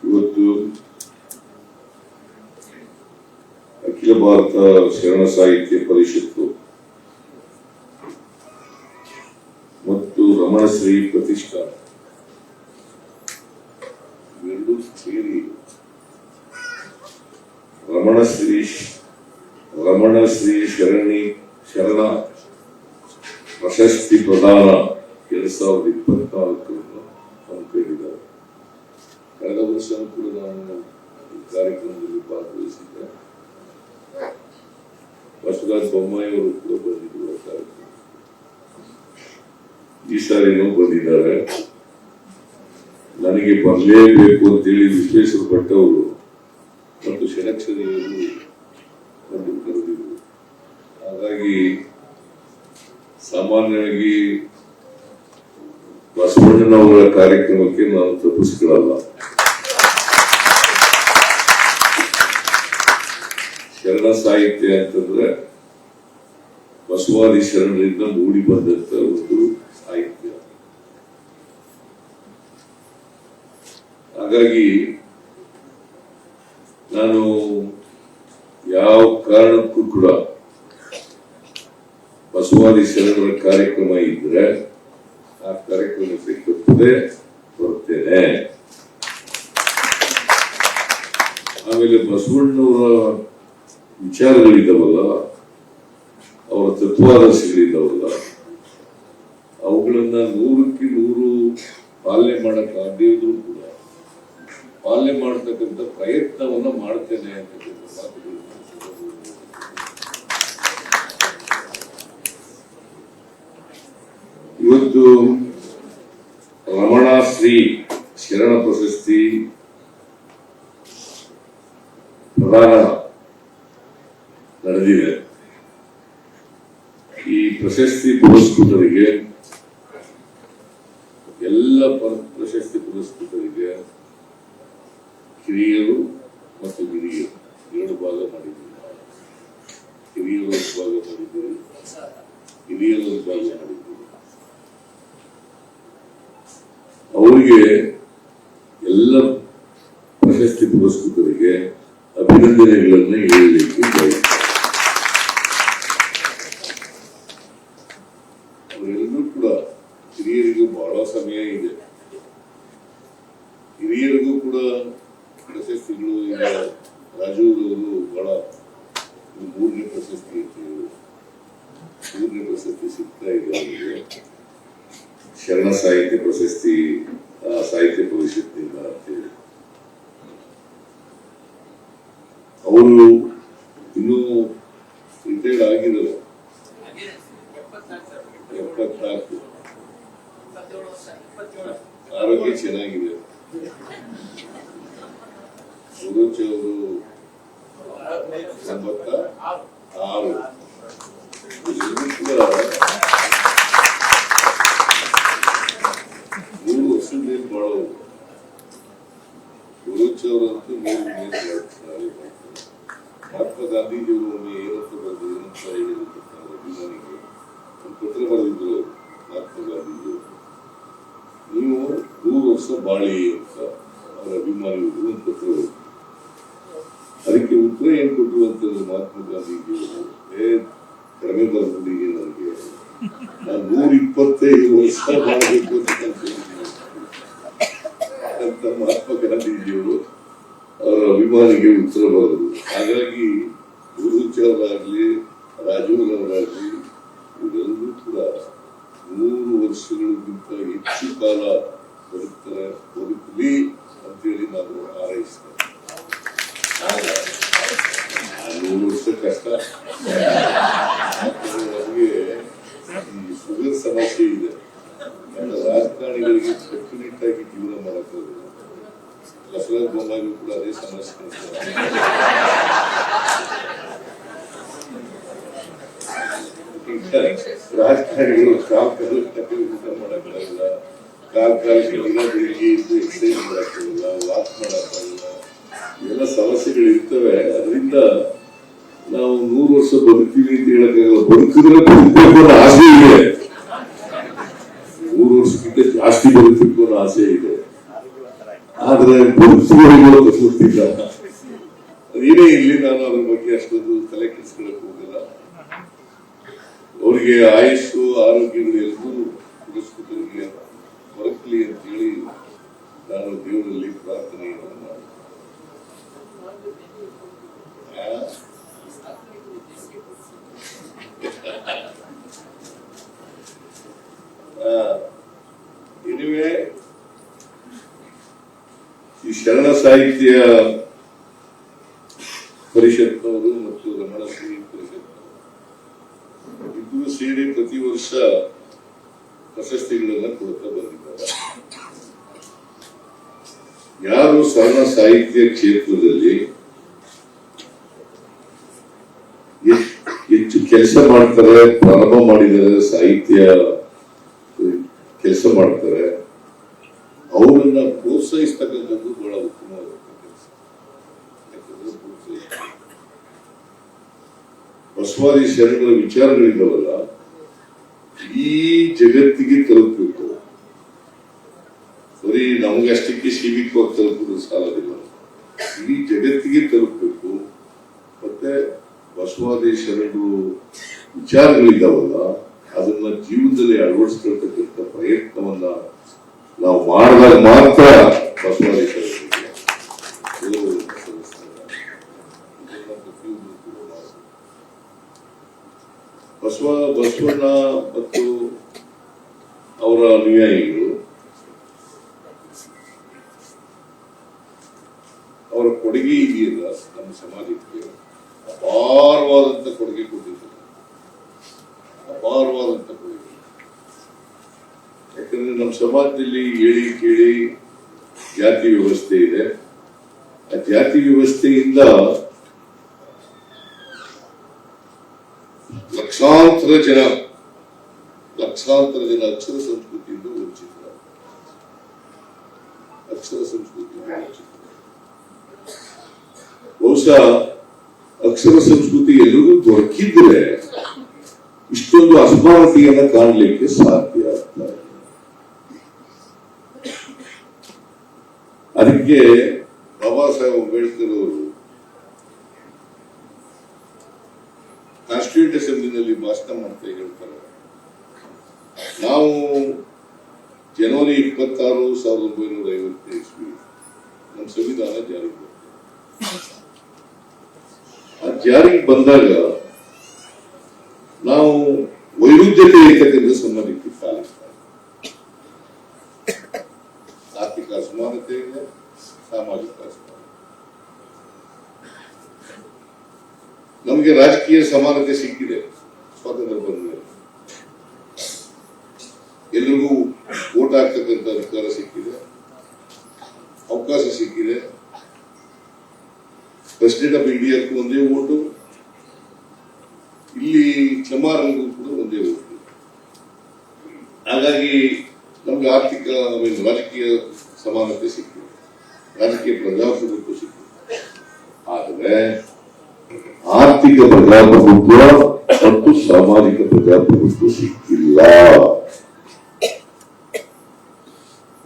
ಇವತ್ತು ಅಖಿಲ ಭಾರತ ಶರಣ ಸಾಹಿತ್ಯ ಪರಿಷತ್ತು ಮತ್ತು ರಮಣಶ್ರೀ ಪ್ರತಿಷ್ಠಾನ ಎರಡೂ ಸೇರಿ ರಮಣಶ್ರೀ ಶರಣ ಪ್ರಶಸ್ತಿ ಪ್ರದಾನ 2024 ಹಮ್ಮಿಕೊಂಡಿದ್ದಾರೆ. ಕಳೆದ ವರ್ಷ ಕೂಡ ನಾನು ಈ ಕಾರ್ಯಕ್ರಮದಲ್ಲಿ ಭಾಗವಹಿಸಿದ್ದೆ. ಬಸವರಾಜ ಬೊಮ್ಮಾಯಿ ಅವರು ಕೂಡ ಬಂದಿದ್ದರು ಕಾರ್ಯಕ್ರಮ. ಈ ಸಾರಿನೂ ಬಂದಿದ್ದಾರೆ. ನನಗೆ ಬರಲೇಬೇಕು ಅಂತೇಳಿ ವಿಶ್ವೇಶ್ವರ ಭಟ್ ಅವರು ಮತ್ತು ಷಡಕ್ಷರಿಯವರು ಬಂದು ಕರೆದಿದ್ರು. ಹಾಗಾಗಿ ಸಾಮಾನ್ಯವಾಗಿ ಬಸವಣ್ಣನವರ ಕಾರ್ಯಕ್ರಮಕ್ಕೆ ನಾನು ತಪ್ಪಿಸಿಕೊಳ್ಳಲ್ಲ. ಶರಣ ಸಾಹಿತ್ಯ ಅಂತಂದ್ರೆ ಬಸವಾದಿ ಶರಣರಿಂದ ಮೂಡಿ ಬಂದಂತ ಒಂದು ಸಾಹಿತ್ಯ. ಹಾಗಾಗಿ ನಾನು ಯಾವ ಕಾರಣಕ್ಕೂ ಕೂಡ ಬಸವಾದಿ ಶರಣರ ಕಾರ್ಯಕ್ರಮ ಇದ್ರೆ ಆ ಕಾರ್ಯಕ್ರಮಕ್ಕೆ ತಪ್ಪದೆ ಬರ್ತೇನೆ. ಆಮೇಲೆ ಬಸವಣ್ಣವರ ವಿಚಾರಗಳಿದ್ದಾವಲ್ಲ, ಅವರ ತತ್ವಾದರ್ಶಗಳಿದ್ದಾವಲ್ಲ, ಅವುಗಳನ್ನ 100ಕ್ಕೆ 100 ಪಾಲನೆ ಮಾಡಕ್ ಆಗದೇ ಇದ್ರೂ ಕೂಡ ಪಾಲನೆ ಮಾಡತಕ್ಕಂಥ ಪ್ರಯತ್ನವನ್ನ ಮಾಡ್ತೇನೆ ಅಂತಕ್ಕಂಥ ಮಾತುಗಳು. ಇವತ್ತು ರಮಣಶ್ರೀ ಶರಣ ಪ್ರಶಸ್ತಿ ಪ್ರದಾನ ನಡೆದಿದೆ. ಈ ಪ್ರಶಸ್ತಿ ಪುರಸ್ಕೃತರಿಗೆ, ಎಲ್ಲ ಪ್ರಶಸ್ತಿ ಪುರಸ್ಕೃತರಿಗೆ ಕಿರಿಯರು ಮತ್ತು ಹಿರಿಯರು 2 ಭಾಗ ಮಾಡಿದ್ದೀವಿ. ಹಿರಿಯರು ಒಂದು ಭಾಗ ಮಾಡಿದ್ದೀವಿ, ಹಿರಿಯರು ಒಂದು ಭಾಗ ಮಾಡಿದ್ದೀವಿ. ಅವರಿಗೆ ಎಲ್ಲ ಪ್ರಶಸ್ತಿ ಪುರಸ್ಕೃತರಿಗೆ ಅಭಿನಂದನೆಗಳನ್ನು ಹೇಳಲಿಕ್ಕೆ ಅವರೆಲ್ಲರೂ ಕೂಡ ಹಿರಿಯರಿಗೂ ಬಹಳ ಸಮಯ ಇದೆ. ಹಿರಿಯರಿಗೂ ಕೂಡ ಪ್ರಶಸ್ತಿಗಳು ಈಗ ರಾಜೂರವರು ಬಹಳ 3ನೇ ಪ್ರಶಸ್ತಿ ಇತ್ತು. 3ನೇ ಪ್ರಶಸ್ತಿ ಸಿಗ್ತಾ ಇದೆ ಅವರಿಗೆ. ಶರಣ ಸಾಹಿತ್ಯ ಪ್ರಶಸ್ತಿ ಸಾಹಿತ್ಯ ಪರಿಷತ್ತಿನಿಂದ ಅಂತೇಳಿ. ಅವರು ಇನ್ನೂ ರಿಟೈರ್ಡ್ ಆಗಿರೋದು 74. ಆರೋಗ್ಯ ಚೆನ್ನಾಗಿದೆ. ಸುರುಚಿ ಅವರು 96. 3 ವರ್ಷದಲ್ಲಿ ಬಾಳೋರು. ಸುರುಚಿ ಅವರಂತೂ ಮಹಾತ್ಮ ಗಾಂಧೀಜಿಯವರು ಒಮ್ಮೆ ಏನಂತ ಹೇಳಿರ್ತಕ್ಕಂಥ ಅಭಿಮಾನಿಗೆ ಒಂದು ಪತ್ರ ಬರೆದಿದ್ರು. ಮಹಾತ್ಮ ಗಾಂಧೀಜಿಯವರು, ನೀವು 100 ವರ್ಷ ಬಾಳಿ ಅಂತ ಅವರ ಅಭಿಮಾನಿಗಳು ಒಂದು ಪತ್ರ ಬರೆದ್ರು. ಅದಕ್ಕೆ ಉತ್ತರ ಏನ್ ಕೊಟ್ಟರು ಅಂತಂದ್ರೆ ಮಹಾತ್ಮ ಗಾಂಧೀಜಿಯವರು, ಕಡಿಮೆ ಬರ್ಬಿಟ್ಟಿಗೆ ನನಗೆ, ನಾನು 125 ವರ್ಷ ಮಾಡಬೇಕು ಅಂತ ಮಹಾತ್ಮ ಗಾಂಧೀಜಿಯವರು ಅವರ ಅಭಿಮಾನಿಗೆ ಉತ್ತರ ಬರೆದರು. ಹಾಗಾಗಿ ಗುರುಚವರಾಗ್ಲಿ ರಾಜೂರವರಾಗ್ಲಿ ಇವರೆಲ್ಲರೂ ಕೂಡ 100 ವರ್ಷಗಳಿಗಿಂತ ಹೆಚ್ಚು ಕಾಲ ಬದುಕಲಿ ಅಂತೇಳಿ ನಾನು ಹಾರೈಸ್ತೇನೆ. 100 ವರ್ಷ ಕಷ್ಟ. ನಮಗೆ ಈ ಶುಗರ್ ಸಮಸ್ಯೆ ಇದೆ. ರಾಜಕಾರಣಿಗಳಿಗೆ ಕಟ್ಟುನಿಟ್ಟಾಗಿ ಜೀವನ ಮಾಡಕ್ಕಾಗಲ್ಲ. ಬಸವರಾಜ ಬೊಮ್ಮಾಯಿ ಕೂಡ ಅದೇ ಸಮಸ್ಯೆ. ರಾಜಕಾರಣಿಗಳು ಕಾಲಕ್ಕೆ ಊಟ ಮಾಡಕ್ಕಾಗಲ್ಲ, ಕಾಲಕ್ಕೆ ದಿನ ಬೆಳಿಗ್ಗೆ ಇದ್ದು ಎಕ್ಸರ್ಸೈಸ್ ಮಾಡಕ್ಕಾಗಲ್ಲ, ವಾಕ್ ಮಾಡಕ್ಕಾಗಲ್ಲ. ಇವೆಲ್ಲ ಸಮಸ್ಯೆಗಳು ಇರ್ತವೆ. ಅದರಿಂದ ನಾವು 100 ವರ್ಷ ಬದುಕ್ತೀವಿ ಅಂತ ಹೇಳಕ್ಕಾಗಲ್ಲ. ಬದುಕಿದ್ರೆ ಬದುಕಬೇಕು ಅನ್ನೋ ಆಸೆ ಇದೆ. 100 ವರ್ಷಕ್ಕಿಂತ ಜಾಸ್ತಿ ಬದುಕಬೇಕು ಅನ್ನೋ ಆಸೆ ಇದೆ. ಆದ್ರೆ ಗೊತ್ತಿಲ್ಲ. ಅದೇನೇ ಇಲ್ಲಿ ನಾನು ಅದ್ರ ಬಗ್ಗೆ ಅಷ್ಟೊಂದು ತಲೆ ಕೆಡಿಸ್ಕೊಳಕ್ ಹೋಗಲ್ಲ. ಅವರಿಗೆ ಆಯುಷು ಆರೋಗ್ಯಗಳು ಎಲ್ಲರೂ ಪುರಸ್ಕೃತರಿಗೆ ದೊರಕಲಿ ಅಂತ ಹೇಳಿ ನಾನು ದೇವರಲ್ಲಿ ಪ್ರಾರ್ಥನೆಯನ್ನು ಮಾಡಿ ಇದುವೇ ಈ ಶರಣ ಸಾಹಿತ್ಯ ಪರಿಷತ್ನವರು ಮತ್ತು ರಮಣ ಶ್ರೀ ಪರಿಷತ್ನವರು ಇಬ್ಬರು ಸೇರಿ ಪ್ರತಿ ವರ್ಷ ಪ್ರಶಸ್ತಿಗಳನ್ನ ಕೊಡ್ತಾ ಬಂದಿದ್ದಾರೆ. ಯಾರು ಶರಣ ಸಾಹಿತ್ಯ ಕ್ಷೇತ್ರದಲ್ಲಿ ಹೆಚ್ಚು ಕೆಲಸ ಮಾಡ್ತಾರೆ, ಪ್ರಾರಂಭ ಮಾಡಿದರೆ ಸಾಹಿತ್ಯ ಕೆಲಸ ಮಾಡ್ತಾರೆ, ಅವರನ್ನ ಪ್ರೋತ್ಸಾಹಿಸ್ತಕ್ಕಂಥದ್ದು ಬಹಳ ಉತ್ತಮವಾದ ಕೆಲಸ. ಬಸವಾದಿ ಶರಣರ ವಿಚಾರಗಳಿದ್ದಾವಲ್ಲ, ಈ ಜಗತ್ತಿಗೆ ತಲುಪಬೇಕು. ಬರೀ ನಮಗಷ್ಟಕ್ಕೆ ಸೀಮಿತವಾಗಿ ತಲುಪುವುದು ಸಾಲದಿಲ್ಲ, ಇಡೀ ಜಗತ್ತಿಗೆ ತಲುಪಬೇಕು. ಮತ್ತೆ ಬಸವಾದಿ ಶರಣರು ವಿಚಾರಗಳಿದ್ದಾವಲ್ಲ, ಅದನ್ನ ಜೀವನದಲ್ಲಿ ಅಳವಡಿಸ್ಕೊಳ್ತಕ್ಕಂಥ ಪ್ರಯತ್ನವನ್ನ ನಾವು ಮಾಡಿದಾಗ ಮಾತ್ರ ಬಸವಾದಿ ಬಸವಣ್ಣ ಮತ್ತು ಅವರ ಅನುಯಾಯಿಗಳು ಅವರ ಕೊಡುಗೆ ಇದೆಯಲ್ಲ ನಮ್ಮ ಸಮಾಜಕ್ಕೆ ಅಪಾರವಾದಂತ ಕೊಡುಗೆ ಕೊಟ್ಟಿದ್ದಾರೆ. ಅಪಾರವಾದಂತ ಕೊಡುಗೆ. ಯಾಕಂದ್ರೆ ನಮ್ಮ ಸಮಾಜದಲ್ಲಿ ಹೇಳಿ ಕೇಳಿ ಜಾತಿ ವ್ಯವಸ್ಥೆ ಇದೆ. ಆ ಜಾತಿ ವ್ಯವಸ್ಥೆಯಿಂದ ಲಕ್ಷಾಂತರ ಜನ ಅಕ್ಷರ ಸಂಸ್ಕೃತಿಯಿಂದ ವಂಚಿತರ. ಅಕ್ಷರ ಸಂಸ್ಕೃತಿಯಿಂದ ವಂಚಿತರ. ಬಹುಶಃ ಅಕ್ಷರ ಸಂಸ್ಕೃತಿ ಎಲ್ಲರಿಗೂ ದೊರಕಿದ್ರೆ ಇಷ್ಟೊಂದು ಅಸಮಾನತೆಯನ್ನ ಕಾಣಲಿಕ್ಕೆ ಸಾಧ್ಯ ಆಗ್ತಾ ಇದೆ. ಅದಕ್ಕೆ ಬಾಬಾ ಸಾಹೇಬ್ ಅಂಬೇಡ್ಕರ್ ಅವರು ಕಾನ್ಸ್ಟಿಟ್ಯೂಂಟ್ ಅಸೆಂಬ್ಲಿನಲ್ಲಿ ಭಾಷಣ ಮಾಡ್ತಾ ಹೇಳ್ತಾರೆ, ನಾವು ಜನವರಿ 26, 1950 ಇಸ್ವಿ ನಮ್ಮ ಸಂವಿಧಾನ ಜಾರಿಗೆ ಬರ್ತದೆ. ಆ ಜಾರಿಗೆ ಬಂದಾಗ ನಾವು ವೈರುಧ್ಯತೆ ಇರ್ತಕ್ಕಂಥ ಸಮಾಜಕ್ಕೆ ಕಾಲಿಸ್ತಾರೆ. ಆರ್ಥಿಕ ಅಸಮಾನತೆ ಇದೆ, ಸಾಮಾಜಿಕ ಅಸಮಾನತೆ. ನಮಗೆ ರಾಜಕೀಯ ಸಮಾನತೆ ಸಿಕ್ಕಿದೆ ಸ್ವಾತಂತ್ರ್ಯ ಬಂದ ಮೇಲೆ. ಎಲ್ರಿಗೂ ವೋಟ್ ಹಾಕ್ತಕ್ಕಂಥ ಅಧಿಕಾರ ಸಿಕ್ಕಿದೆ, ಅವಕಾಶ ಸಿಕ್ಕಿದೆ. ಪ್ರೆಸಿಡೆಂಟ್ ಆಫ್ ಇಂಡಿಯಾಕ್ಕೂ ಒಂದೇ ಓಟು, ಇಲ್ಲಿ ಚಮಾರನಿಗೂ ಕೂಡ ಒಂದೇ ಓಟು. ಹಾಗಾಗಿ ನಮ್ಗೆ ಆರ್ಥಿಕ ರಾಜಕೀಯ ಸಮಾನತೆ ಸಿಕ್ಕಿದೆ, ರಾಜಕೀಯ ಪ್ರಜಾಪ್ರಭುತ್ವ ಸಿಕ್ಕಿದೆ. ಆದರೆ ಆರ್ಥಿಕ ಪ್ರಜಾಪ್ರಭುತ್ವ ಮತ್ತು ಸಾಮಾಜಿಕ ಪ್ರಜಾಪ್ರಭುತ್ವ ಸಿಕ್ಕಿಲ್ಲ.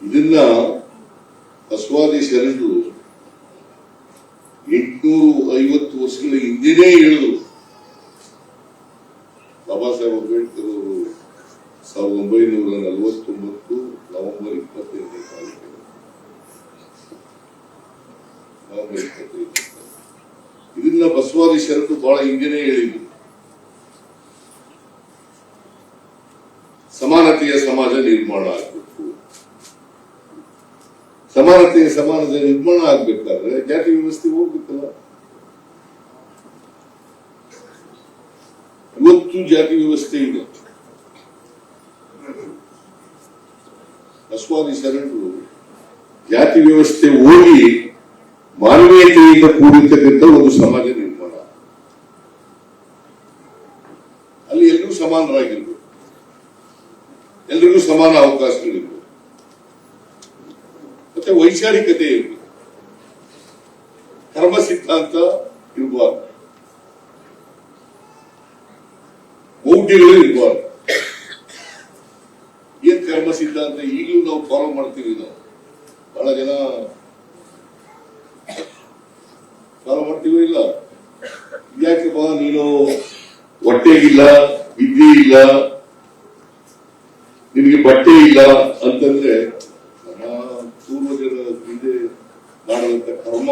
ಇದನ್ನ ಬಸವಾದಿ ಶರಣರು 850 ವರ್ಷಗಳ ಹಿಂದೆನೇ ಹೇಳಿದ್ರು. ಬಾಬಾ ಸಾಹೇಬ್ ಅಂಬೇಡ್ಕರ್ ಅವರು 1949 ನವೆಂಬರ್ 25ನೇ ತಾರೀಕು ಇದನ್ನ ಬಸವಾದಿ ಶರಣರು ಬಹಳ ಹಿಂದೆನೇ ಹೇಳಿದ್ರು. ಸಮಾನತೆಯ ಸಮಾಜ ನಿರ್ಮಾಣ ಆಗಬೇಕು. ಸಮಾನತೆಯ ಸಮಾಜ ನಿರ್ಮಾಣ ಆಗ್ಬೇಕಾದ್ರೆ ಜಾತಿ ವ್ಯವಸ್ಥೆ ಹೋಗ್ಬೇಕಲ್ಲ. ಇವತ್ತು ಜಾತಿ ವ್ಯವಸ್ಥೆ ಇದೆ. ಬಸವಾದಿ ಶರಣರು ಜಾತಿ ವ್ಯವಸ್ಥೆ ಹೋಗಿ ಮಾನವೀಯತೆಯಿಂದ ಕೂಡಿರ್ತಕ್ಕಂಥ ಒಂದು ಸಮಾಜ ನಿರ್ಮಾಣ. ಅಲ್ಲಿ ಎಲ್ಲರೂ ಸಮಾನರಾಗಿರ್ಬೇಕು, ಎಲ್ರಿಗೂ ಸಮಾನ ಅವಕಾಶಗಳಿರ್ಬೇಕು, ಮತ್ತೆ ವೈಚಾರಿಕತೆ ಇರಬೇಕು, ಕರ್ಮ ಸಿದ್ಧಾಂತ ಇರಬಾರ್ದು, ಮೌಢ್ಯಗಳು ಇರಬಾರ್ದು. ಏನ್ ಕರ್ಮ ಸಿದ್ಧಾಂತ ಈಗಲೂ ನಾವು ಫಾಲೋ ಮಾಡ್ತೀವಿ. ನಾವು ಬಹಳ ಜನ ಮನೆಗಿಲ್ಲ, ವಿದ್ಯೆ ಇಲ್ಲ, ನಿಮಗೆ ಬಟ್ಟೆ ಇಲ್ಲ ಅಂತಂದ್ರೆ ನಮ್ಮ ಪೂರ್ವಜರ ಹಿಂದೆ ಮಾಡುವಂತ ಕರ್ಮ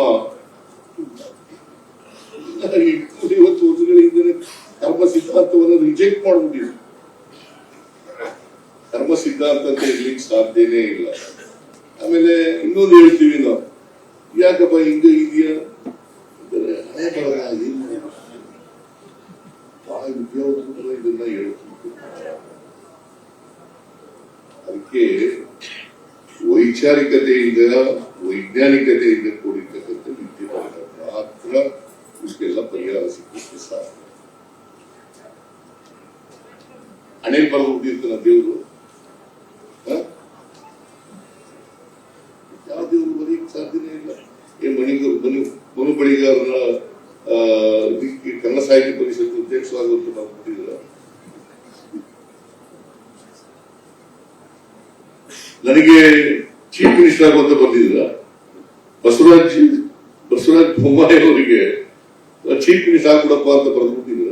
250 ವರ್ಷಗಳ ಹಿಂದೆ ಕರ್ಮ ಸಿದ್ಧಾಂತವನ್ನು ರಿಜೆಕ್ಟ್ ಮಾಡ್ಬಿಟ್ಟಿದೆ. ಕರ್ಮ ಸಿದ್ಧಾಂತ ಅಂತ ಇರ್ಲಿಕ್ಕೆ ಸಾಧ್ಯನೇ ಇಲ್ಲ. ಆಮೇಲೆ ಇನ್ನೊಂದು ಹೇಳ್ತೀವಿ ನಾವು, ಯಾಕಪ್ಪ ಹಿಂಗ ಇದೆಯಾ ಇದನ್ನ ಹೇಳ್ತೀವಿ. ಅದಕ್ಕೆ ವೈಚಾರಿಕತೆಯಿಂದ ವೈಜ್ಞಾನಿಕತೆಯಿಂದ ಕೂಡಿರ್ತಕ್ಕಂಥ ವಿದ್ಯೆ ಮಾತ್ರ ಇದಕ್ಕೆಲ್ಲ ಪರಿಹಾರ ಸಿಕ್ಕಕ್ಕೆ ಸಾಧ್ಯ. ಹಣೆ ಬರೆದಿರ್ತಾನ ದೇವರು, ಯಾವ ದೇವರು ಬರೀಕ್ ಸಾಧ್ಯನೇ ಇಲ್ಲ. ಮನು ಬಳಿಗಾರನ ಕನ್ನಡ ಸಾಹಿತ್ಯ ಪರಿಷತ್ ಅಧ್ಯಕ್ಷರಾಗುವಂತ ನಾವು ಕೊಟ್ಟಿದ್ರ, ನನಗೆ ಚೀಫ್ ಮಿನಿಸ್ಟರ್ ಆಗುವಂತ ಬಂದಿದ್ರ, ಬಸವರಾಜ್ ಬೊಮ್ಮಾಯಿ ಅವರಿಗೆ ಚೀಫ್ ಮಿನಿಸ್ಟರ್ ಆಗ್ಬಿಡಪ್ಪ ಅಂತ ಬರೆದ್ಬಿಟ್ಟಿದ್ರ.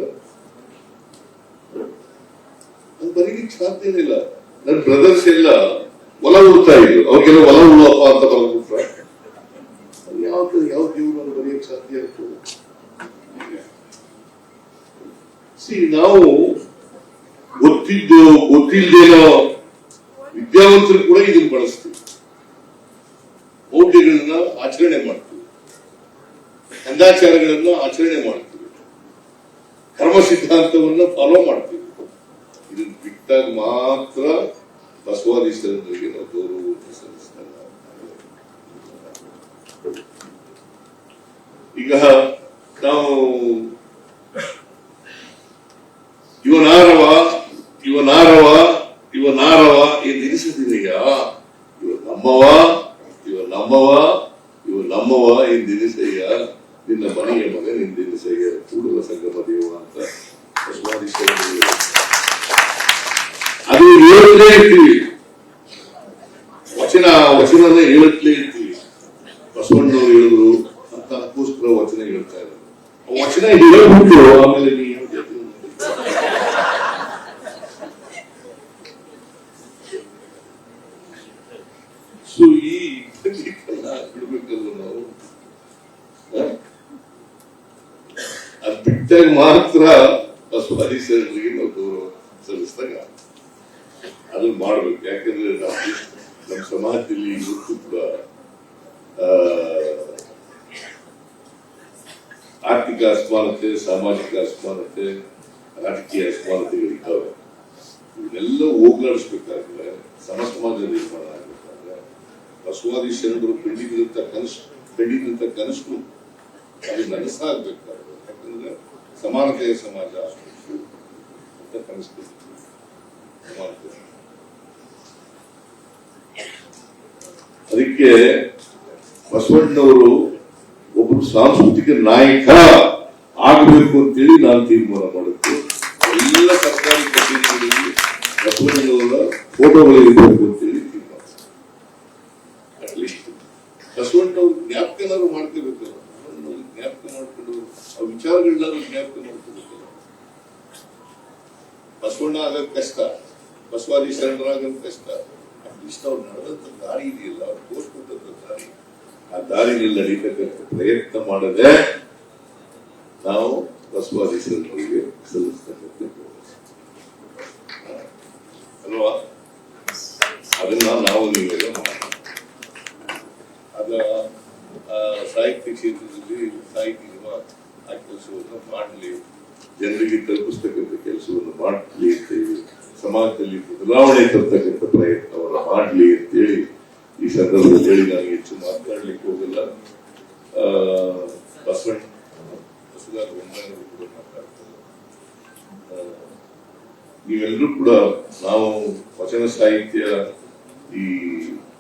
ಅದು ಬರೀಲಿಕ್ಕೆ ಸಾಧ್ಯನೇ ಇಲ್ಲ. ನನ್ನ ಬ್ರದರ್ಸ್ ಎಲ್ಲ ಹೊಲ ಉಳ್ತಾ ಇದ್ರು, ಅವ್ರಿಗೆಲ್ಲ ಹೊಲ ಉಳುವಪ್ಪ ಅಂತ ಬರೆದ್ಬಿಟ್ರ. ಯಾವ ದೇವರು ಬರೆಯಕ್ಕೆ ಸಾಧ್ಯ ಆಗ್ತದೆ? ನಾವು ಗೊತ್ತಿಲ್ದೇನೋ ವಿದ್ಯಾವಂತರು ಕೂಡ ಇದನ್ನು ಬಳಸ್ತೀವಿ. ಮೌಢ್ಯಗಳನ್ನ ಆಚರಣೆ ಮಾಡ್ತೀವಿ, ಕಂದಾಚಾರಗಳನ್ನ ಆಚರಣೆ ಮಾಡ್ತೀವಿ, ಕರ್ಮ ಸಿದ್ಧಾಂತವನ್ನ ಫಾಲೋ ಮಾಡ್ತೀವಿ. ಇದನ್ನು ಬಿಟ್ಟಾಗ ಮಾತ್ರ ಬಸವಾದೀಶರಿಗೆ ನಾವು ಗೌರವವನ್ನು ಸಲ್ಲಿಸ್ತಾರೆ. ಈಗ ನಾವು ಇವನಾರವ ಎಂದೆನಿಸಿದೀಯ, ಇವ ನಮ್ಮವ ಎಂದೆನಿಸಯ್ಯ, ನಿನ್ನ ಮನೆಯ ಮಗ ನಿಂದೆನಿಸಯ್ಯ, ಕೂಡಲ ಸಂಗಮ ದೇವ ಅಂತ ಬಸವಾದೀಶರಿಗೆ ಅದು ಹೇಳಲೇ ಇರ್ತೀವಿ. ವಚನ ಹೇಳತ್ಲೇ ಇರ್ತೀವಿ. ಬಸವಣ್ಣವರು ಹೇಳಿದ್ರು ಅಂತ ಅದಕ್ಕೋಸ್ಕರ ವಚನ ಹೇಳ್ತಾ ಇದ್ದಾರೆ. ವಚನ ಹೇಳ್ಬಿಟ್ಟು ಆಮೇಲೆ ನೀವು ಸೊ ಈ ಬಿಡ್ಬೇಕಲ್ಲ ನಾವು. ಅದ್ ಬಿಟ್ಟಾಗ ಮಾತ್ರ ಬಸವಾದೀಶರಿಗೆ ನಾವು ಗೌರವ ಸಲ್ಲಿಸಿದಾಗ ಅದನ್ನ ಮಾಡ್ಬೇಕು. ಯಾಕಂದ್ರೆ ನಮ್ಮ ಸಮಾಜದಲ್ಲಿ ಇವತ್ತು ಕೂಡ ಆರ್ಥಿಕ ಅಸಮಾನತೆ, ಸಾಮಾಜಿಕ ಅಸಮಾನತೆ, ರಾಜಕೀಯ ಅಸಮಾನತೆಗಳಿದ್ದಾವೆ. ಇವನ್ನೆಲ್ಲ ಹೋಗ್ಲಾಡಿಸ್ಬೇಕಾದ್ರೆ, ಸಮ ಸಮಾಜ ನಿರ್ಮಾಣ ಆಗ್ಬೇಕಾದ್ರೆ ಬಸವಾದಿ ಶರಣರು ಕಂಡಿದ್ದಂತ ಕನಸು ಅದು ನನಸಾಗ್ಬೇಕಾದ್ರೆ, ಯಾಕಂದ್ರೆ ಸಮಾನತೆಯ ಸಮಾಜ ಅಂತ ಕನಸ್ಬೇಕು. ಅದಕ್ಕೆ ಬಸವಣ್ಣವರು ಒಬ್ಬರು ಸಾಂಸ್ಕೃತಿಕ ನಾಯಕ ಆಗಬೇಕು ಅಂತೇಳಿ ನಾನು ತೀರ್ಮಾನ ಮಾಡುತ್ತೆ. ಎಲ್ಲ ಸರ್ಕಾರಿ ಕಚೇರಿಗಳಲ್ಲಿ ಬಸವಣ್ಣವರ ಫೋಟೋಗಳಿರಬೇಕು ಅಂತೇಳಿ ತೀರ್ಮಾನ. ಅಟ್ಲೀಸ್ಟ್ ಬಸವಣ್ಣವ್ರ ಜ್ಞಾಪಕನಾದ್ರು ಮಾಡ್ಕೋಬೇಕಲ್ಲ, ಜ್ಞಾಪಕ ಮಾಡ್ಕೊಂಡು ಆ ವಿಚಾರಗಳನ್ನಾದ್ರು ಜ್ಞಾಪಕ ಮಾಡ್ಕೋಬೇಕಲ್ಲ. ಬಸವಣ್ಣ ಆಗೋದ್ ಕಷ್ಟ, ಬಸವಾದಿ ಶರಣರಾಗೋದ್ ಕಷ್ಟ. ಅಟ್ಲೀಸ್ಟ್ ಅವ್ರು ನಡೆದಂತ ದಾರಿ ಇದೆಯಲ್ಲ, ಅವ್ರು ತೋರ್ಸ್ಕೊಟ್ಟಂತ ದಾರಿ, ಆ ದಾರಿನಲ್ಲಿ ನಡೀತಕ್ಕಂಥ ಪ್ರಯತ್ನ ಮಾಡದೆ ನಾವು ಬಸವಾದಿ ಶರಣರಿಗೆ ಸಲ್ಲಿಸ್ತಕ್ಕಂಥ ಅಲ್ವಾ? ಅದನ್ನ ನಾವು ನೀವೆಲ್ಲ ಮಾಡಿ ಅದ ಸಾಹಿತ್ಯ ಕ್ಷೇತ್ರದಲ್ಲಿ ಸಾಹಿತ್ಯ ಆ ಕೆಲಸವನ್ನು ಮಾಡಲಿ, ಜನರಿಗೆ ತಲುಪಿಸ್ತಕ್ಕಂಥ ಕೆಲಸವನ್ನು ಮಾಡಲಿ ಅಂತೇಳಿ, ಸಮಾಜದಲ್ಲಿ ಬದಲಾವಣೆ ತರ್ತಕ್ಕಂಥ ಪ್ರಯತ್ನವನ್ನು ಮಾಡಲಿ ಅಂತೇಳಿ ಈ ಸಂದರ್ಭದಲ್ಲಿ ಹೇಳಿ ನಾನು ಹೆಚ್ಚು ಮಾತನಾಡ್ಲಿಕ್ಕೆ ಹೋಗಲ್ಲ. ಬಸವರಾಜ ಬೊಮ್ಮಾಯಿಯವರು ಕೂಡ ಮಾತಾಡ್ತಾರೆ. ನೀವೆಲ್ಲರೂ ಕೂಡ ನಾವು ವಚನ ಸಾಹಿತ್ಯ ಈ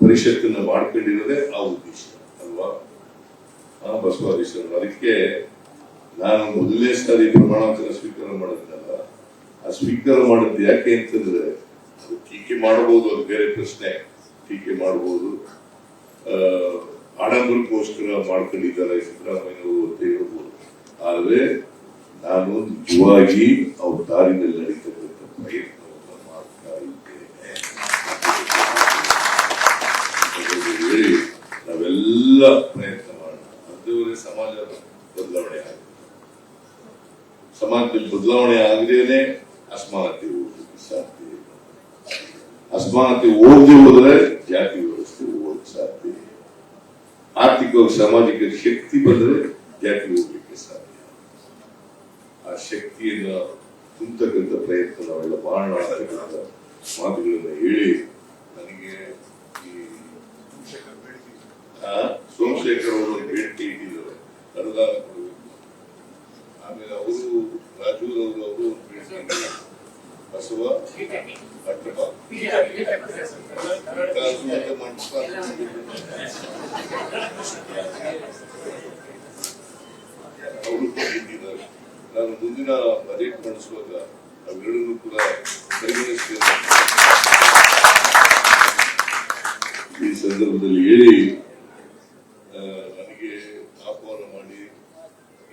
ಪರಿಷತ್ತನ್ನ ಮಾಡ್ಕೊಂಡಿರೋದೇ ಆ ಉದ್ದೇಶ ಅಲ್ವಾ? ಬಸವಾದೀಶರು ಅದಕ್ಕೆ ನಾನು ಮೊದಲನೇ ಸಾರಿ ಪ್ರಮಾಣವಚನ ಸ್ವೀಕಾರ ಮಾಡಿದ್ನಲ್ಲ, ಆ ಸ್ವೀಕಾರ ಮಾಡಿದ್ದು ಯಾಕೆ ಅಂತಂದ್ರೆ ಅದು ಟೀಕೆ ಮಾಡಬಹುದು, ಅದು ಬೇರೆ ಪ್ರಶ್ನೆ, ಟೀಕೆ ಮಾಡಬಹುದು, ಆಡಂಬರಕ್ಕೋಸ್ಕರ ಮಾಡ್ಕೊಂಡಿದ್ದಾರೆ ಸಿದ್ದರಾಮಯ್ಯನವರು ಅಂತ ಹೇಳ್ಬೋದು. ಆದ್ರೆ ನಾನು ನಿಜವಾಗಿ ಅವ್ರ ದಾರಿನಲ್ಲಿ ನಡೀತಕ್ಕಂಥ ಪ್ರಯತ್ನವನ್ನು ಮಾಡ್ತಾ ಇದ್ದೇನೆ ಹೇಳಿ ನಾವೆಲ್ಲ ಪ್ರಯತ್ನ ಮಾಡೋಣ. ಅಂಥವರೇ ಸಮಾಜ ಬದಲಾವಣೆ ಆಗುತ್ತೆ. ಸಮಾಜದಲ್ಲಿ ಬದಲಾವಣೆ ಆಗದೇನೆ ಅಸಮಾನತೆ ಹೋಗ್ಲಿಕ್ಕೆ ಸಾಧ್ಯ ಇಲ್ಲ. ಅಸಮಾನತೆ ಹೋಗದೆ ಹೋದ್ರೆ ಜಾತಿ ವ್ಯವಸ್ಥೆ ಹೋಗಕ್ಕೆ ಸಾಧ್ಯ ಇಲ್ಲ. ಆರ್ಥಿಕ ಸಾಮಾಜಿಕ ಶಕ್ತಿ ಬಂದರೆ ಜಾತಿ ಹೋಗ್ಲಿಕ್ಕೆ ಸಾಧ್ಯ. ಆ ಶಕ್ತಿಯನ್ನ ತುಂಬತಕ್ಕಂಥ ಪ್ರಯತ್ನ ನಾವೆಲ್ಲ ಮಾಡೋಣ ಅಂತಕ್ಕಂಥ ಮಾತುಗಳನ್ನ ಹೇಳಿ ನನಗೆ ಈ ಸೋಮಶೇಖರ್ ಅವರು ಬೇಡಿಕೆ ಇಟ್ಟಿದ್ದಾರೆ, ಅನುದಾನ ಕೊಡಬೇಕು. ಆಮೇಲೆ ಅವರು ರಾಜೂರವರು ಬಸವ ಅಟ್ಟಪ್ಪ ಅವರು ಇಟ್ಟಿದ್ದಾರೆ. ನಾನು ಮುಂದಿನ ಬಜೆಟ್ ಮಂಡಿಸುವಾಗ ಅವೆರಡನ್ನೂ ಕೂಡ ಪರಿಗಣಿಸ್ತೇನೆ. ಈ ಸಂದರ್ಭದಲ್ಲಿ ಹೇಳಿ ನನಗೆ ಆಹ್ವಾನ ಮಾಡಿ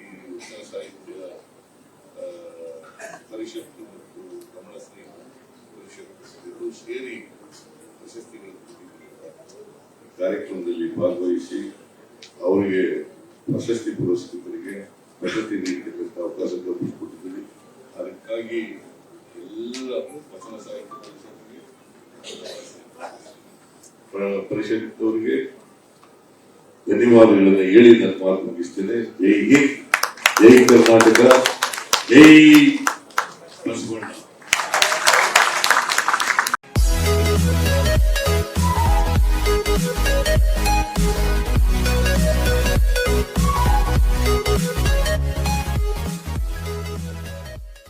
ಈ ಉತ್ತರ ಸಾಹಿತ್ಯ ಪರಿಷತ್ತು ಮತ್ತು ಕನ್ನಡ ಸ್ನೇಹ ಪರಿಷತ್ತು ಸೇರಿ ಪ್ರಶಸ್ತಿಗಳನ್ನು ಕಾರ್ಯಕ್ರಮದಲ್ಲಿ ಭಾಗವಹಿಸಿ ಅವರಿಗೆ ಪ್ರಶಸ್ತಿ ಪುರಸ್ಕೃತರಿಗೆ ಪ್ರಶಸ್ತಿ ನೀಡತಕ್ಕಂಥ ಅವಕಾಶ ಕಲ್ಪಿಸಿಕೊಟ್ಟಿದ್ದೀರಿ. ಅದಕ್ಕಾಗಿ ಎಲ್ಲ ವಚನ ಸಾಹಿತ್ಯ ಪರಿಷತ್ತವರಿಗೆ ಧನ್ಯವಾದಗಳನ್ನು ಹೇಳಿ ನನ್ನ ಮಾತು ಮುಗಿಸ್ತೇನೆ. ಜೈ ಹಿಂದ್, ಜೈ ಕರ್ನಾಟಕ, ಜೈ ಬಸವಣ್ಣ.